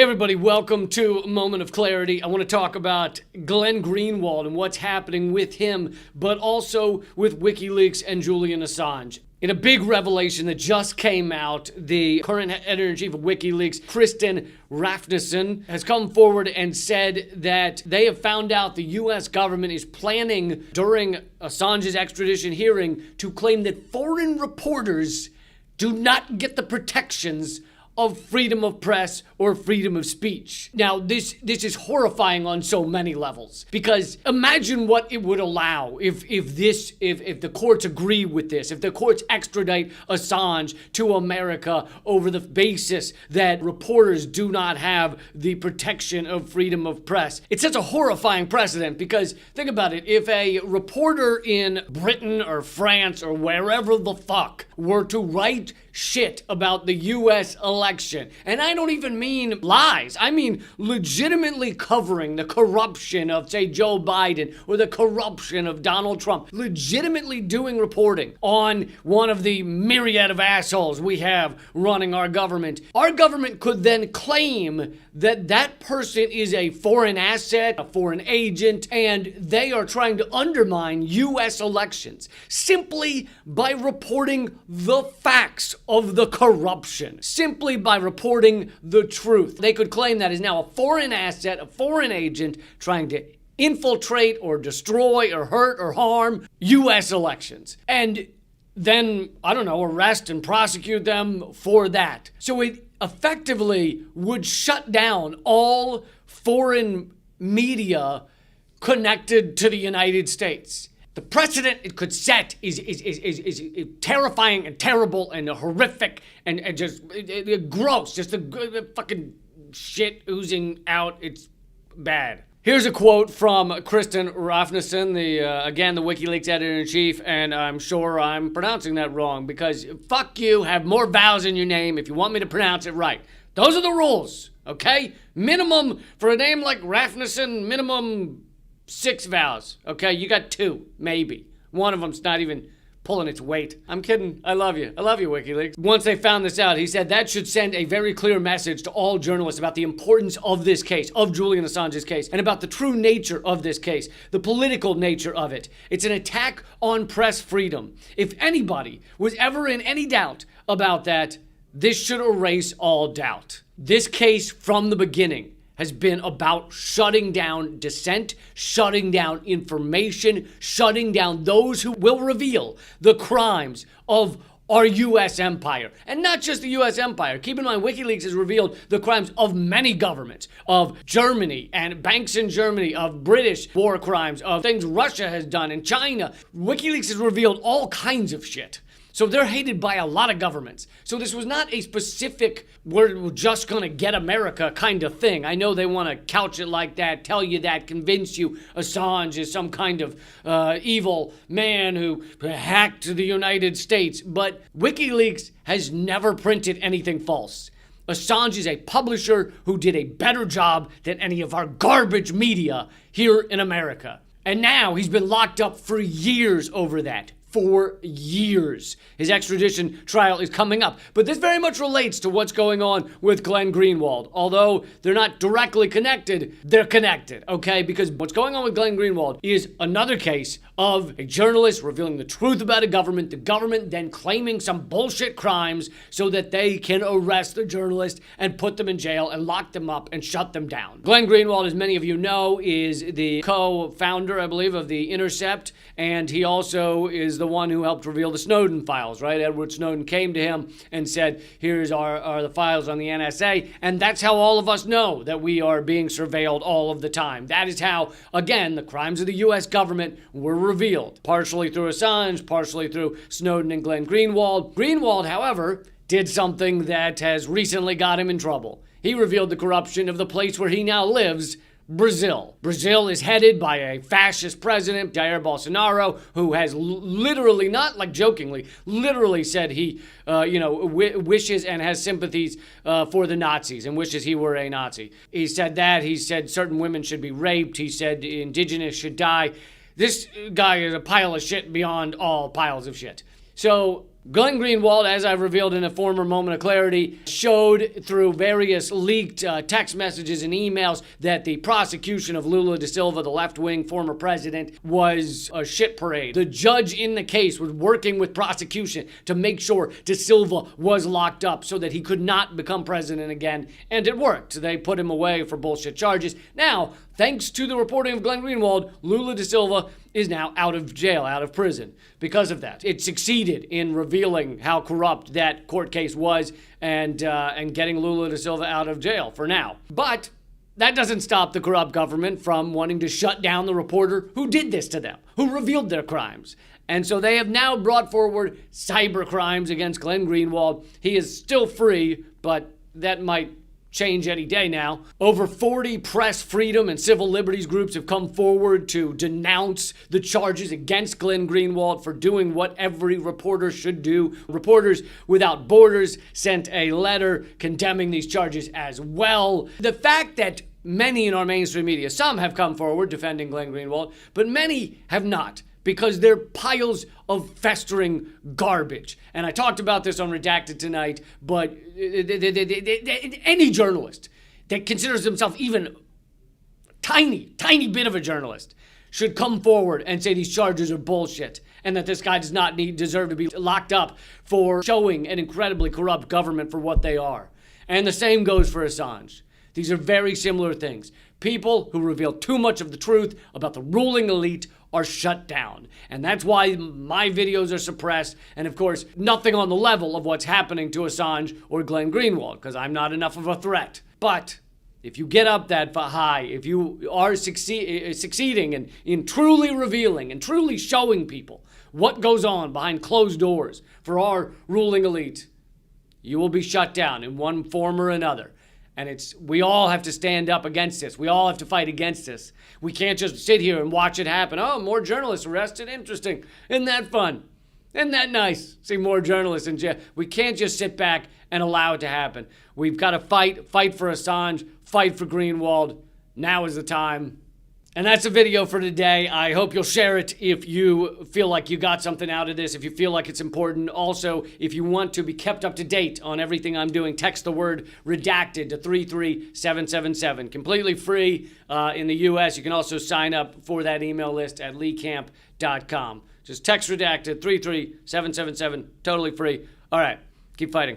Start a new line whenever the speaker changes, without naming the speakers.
Hey everybody, welcome to Moment of Clarity. I want to talk about Glenn Greenwald and what's happening with him, but also with WikiLeaks and Julian Assange. In a big revelation that just came out, the current editor-in-chief of WikiLeaks, Kristen Rafneson, has come forward and said that they have found out the U.S. government is planning during Assange's extradition hearing to claim that foreign reporters do not get the protections of freedom of press or freedom of speech. Now, this is horrifying on so many levels, because imagine what it would allow if the courts agree with this, if the courts extradite Assange to America over the basis that reporters do not have the protection of freedom of press. It sets a horrifying precedent, because think about it, if a reporter in Britain or France or wherever the fuck were to write shit about the U.S. election, and I don't even mean lies, I mean legitimately covering the corruption of, say, Joe Biden or the corruption of Donald Trump, legitimately doing reporting on one of the myriad of assholes we have running our government could then claim that that person is a foreign asset, a foreign agent, and they are trying to undermine U.S. elections simply by reporting the facts of the corruption, simply by reporting the truth. They could claim that is now a foreign asset, a foreign agent trying to infiltrate or destroy or hurt or harm U.S. elections. And then, I don't know, arrest and prosecute them for that. So it effectively would shut down all foreign media connected to the United States. The precedent it could set is terrifying and terrible and horrific and just gross. Just the fucking shit oozing out. It's bad. Here's a quote from Kristen Rafneson, the WikiLeaks editor-in-chief, and I'm sure I'm pronouncing that wrong, because fuck you, have more vowels in your name if you want me to pronounce it right. Those are the rules, okay? Minimum, for a name like Rafneson, minimum 6 vowels, okay? You got 2, maybe. One of them's not even pulling its weight. I'm kidding. I love you. I love you, WikiLeaks. Once they found this out, he said that should send a very clear message to all journalists about the importance of this case, of Julian Assange's case, and about the true nature of this case, the political nature of it. It's an attack on press freedom. If anybody was ever in any doubt about that, this should erase all doubt. This case from the beginning has been about shutting down dissent, shutting down information, shutting down those who will reveal the crimes of our U.S. empire. And not just the U.S. empire. Keep in mind, WikiLeaks has revealed the crimes of many governments, of Germany and banks in Germany, of British war crimes, of things Russia has done in China. WikiLeaks has revealed all kinds of shit. So they're hated by a lot of governments. So this was not a specific, we're just going to get America kind of thing. I know they want to couch it like that, tell you that, convince you Assange is some kind of evil man who hacked the United States. But WikiLeaks has never printed anything false. Assange is a publisher who did a better job than any of our garbage media here in America. And now he's been locked up for years over that. 4 years. His extradition trial is coming up. But this very much relates to what's going on with Glenn Greenwald. Although they're not directly connected, they're connected, okay? Because what's going on with Glenn Greenwald is another case of a journalist revealing the truth about the government then claiming some bullshit crimes so that they can arrest the journalist and put them in jail and lock them up and shut them down. Glenn Greenwald, as many of you know, is the co-founder, I believe, of The Intercept, and he also is the one who helped reveal the Snowden files, right? Edward Snowden came to him and said, here's are the files on the NSA, and that's how all of us know that we are being surveilled all of the time. That is how, again, the crimes of the U.S. government were revealed, partially through Assange, partially through Snowden and Glenn Greenwald. Greenwald, however, did something that has recently got him in trouble. He revealed the corruption of the place where he now lives, Brazil. Brazil is headed by a fascist president, Jair Bolsonaro, who has literally, not like jokingly, literally said he, wishes and has sympathies for the Nazis and wishes he were a Nazi. He said that. He said certain women should be raped. He said indigenous should die. This guy is a pile of shit beyond all piles of shit. So Glenn Greenwald, as I revealed in a former moment of clarity, showed through various leaked text messages and emails that the prosecution of Lula da Silva, the left-wing former president, was a shit parade. The judge in the case was working with prosecution to make sure da Silva was locked up so that he could not become president again, and it worked. They put him away for bullshit charges. Now, thanks to the reporting of Glenn Greenwald, Lula da Silva is now out of jail, out of prison because of that. It succeeded in revealing how corrupt that court case was and getting Lula da Silva out of jail for now. But that doesn't stop the corrupt government from wanting to shut down the reporter who did this to them, who revealed their crimes. And so they have now brought forward cyber crimes against Glenn Greenwald. He is still free, but that might change any day now. Over 40 press freedom and civil liberties groups have come forward to denounce the charges against Glenn Greenwald for doing what every reporter should do. Reporters Without Borders sent a letter condemning these charges as well. The fact that many in our mainstream media, some have come forward defending Glenn Greenwald, but many have not, because they're piles of festering garbage. And I talked about this on Redacted tonight, but any journalist that considers himself even tiny bit of a journalist should come forward and say these charges are bullshit and that this guy does not deserve to be locked up for showing an incredibly corrupt government for what they are. And the same goes for Assange. These are very similar things. People who reveal too much of the truth about the ruling elite are shut down. And that's why my videos are suppressed. And of course, nothing on the level of what's happening to Assange or Glenn Greenwald, because I'm not enough of a threat. But if you get up that high, if you are succeeding in truly revealing and truly showing people what goes on behind closed doors for our ruling elite, you will be shut down in one form or another. And we all have to stand up against this. We all have to fight against this. We can't just sit here and watch it happen. Oh, more journalists arrested. Interesting. Isn't that fun? Isn't that nice? See more journalists in jail. We can't just sit back and allow it to happen. We've got to fight for Assange, fight for Greenwald. Now is the time. And that's the video for today. I hope you'll share it if you feel like you got something out of this, if you feel like it's important. Also, if you want to be kept up to date on everything I'm doing, text the word redacted to 33777. Completely free in the US. You can also sign up for that email list at leecamp.com. Just text redacted 33777. Totally free. All right, keep fighting.